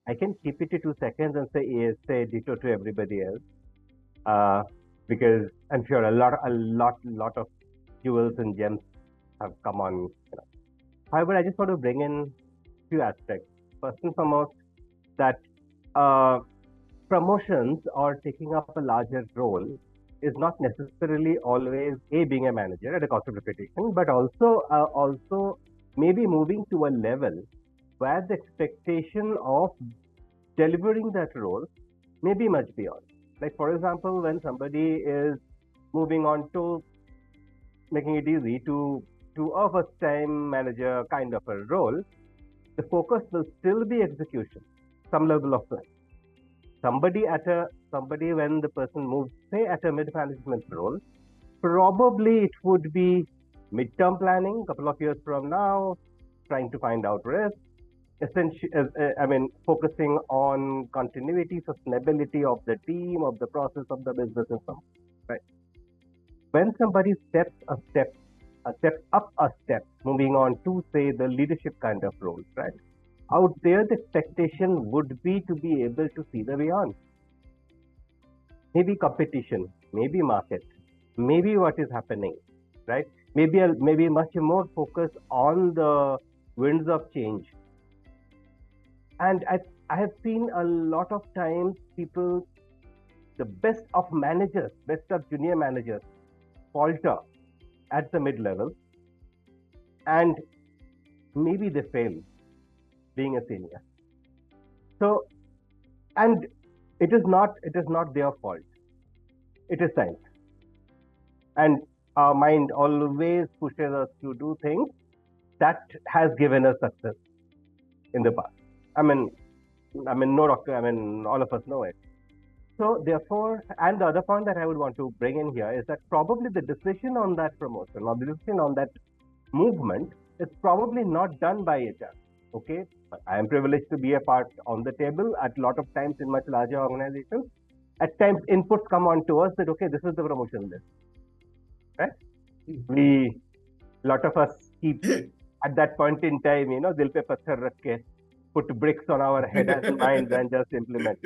I can keep it to 2 seconds and say ditto to everybody else, uh, because I'm sure a lot of jewels and gems have come on. However, I just want to bring in few aspects. First and foremost, that uh, promotions or taking up a larger role is not necessarily always being a manager at a cost of reputation, but also maybe moving to a level where the expectation of delivering that role may be much beyond. Like for example, when somebody is moving on to making it easy to a first time manager kind of a role, the focus will still be execution, some level of plan. Somebody when the person moves, say, at a mid management role, probably it would be midterm planning, couple of years from now, trying to find out risk, essentially, focusing on continuity, sustainability of the team, of the process, of the business, and so on. Right. When somebody steps up a step, moving on to say the leadership kind of role, right? Out there, the expectation would be to be able to see the beyond. Maybe competition, maybe market, maybe what is happening, right? Maybe much more focus on the winds of change. And I have seen a lot of times people, the best of managers, best of junior managers, falter at the mid level, and maybe they fail being a senior. So, and it is not their fault. It is science, and our mind always pushes us to do things that has given us success in the past. I mean, no doctor. I mean, all of us know it. So therefore, and the other point that I would want to bring in here is that probably the decision on that promotion or the decision on that movement is probably not done by HR. Okay, I am privileged to be a part on the table at a lot of times in much larger organizations. At times, inputs come on to us that okay, this is the promotion list, right? We, lot of us keep at that point in time, dil pe patthar rakh ke, put bricks on our head and minds and just implement.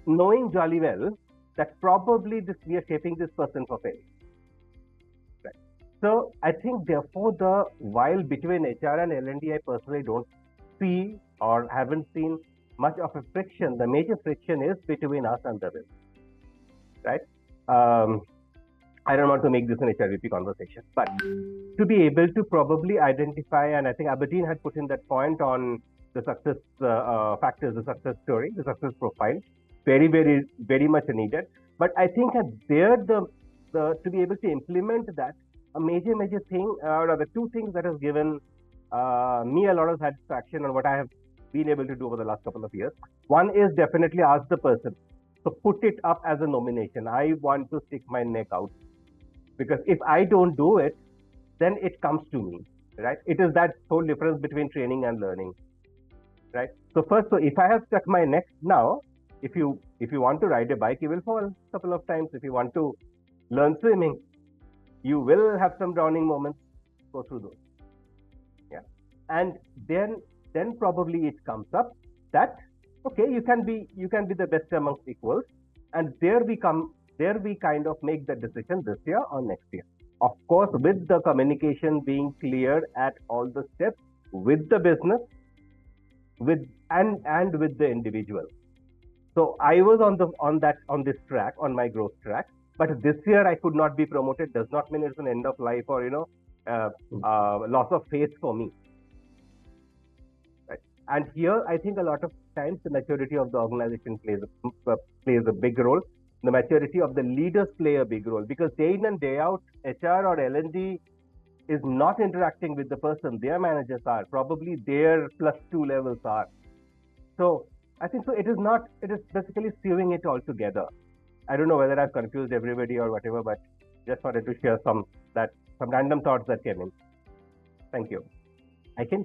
Knowing jolly well that probably we are shaping this person for failure. Right. So I think therefore while between HR and L&D, I personally don't see or haven't seen much of a friction. The major friction is between us and the business. Right. I don't want to make this an HRVP conversation, but to be able to probably identify, and I think Aberdeen had put in that point on the success factors, the success story, the success profile, very, very, very much needed. But I think there, to be able to implement that, a major thing, or the two things that has given me a lot of satisfaction on what I have been able to do over the last couple of years. One is definitely ask the person. So put it up as a nomination. I want to stick my neck out. Because if I don't do it, then it comes to me, right? It is that whole difference between training and learning, right? So if I have stuck my neck now, if you want to ride a bike, you will fall a couple of times. If you want to learn swimming, you will have some drowning moments. Go through those, yeah. And then probably it comes up that okay, you can be the best amongst equals, and there we kind of make the decision this year or next year. Of course, with the communication being clear at all the steps with the business, and with the individual. So I was on this track, on my growth track, but this year I could not be promoted. Does not mean it's an end of life or loss of faith for me. Right? And here I think a lot of times the maturity of the organization plays a big role. The maturity of the leaders play a big role, because day in and day out, HR or L&D is not interacting with the person. Their managers are, probably their +2 levels are. So I think so. It is basically skewing it all together. I don't know whether I've confused everybody or whatever, but just wanted to share some random thoughts that came in. Thank you. I can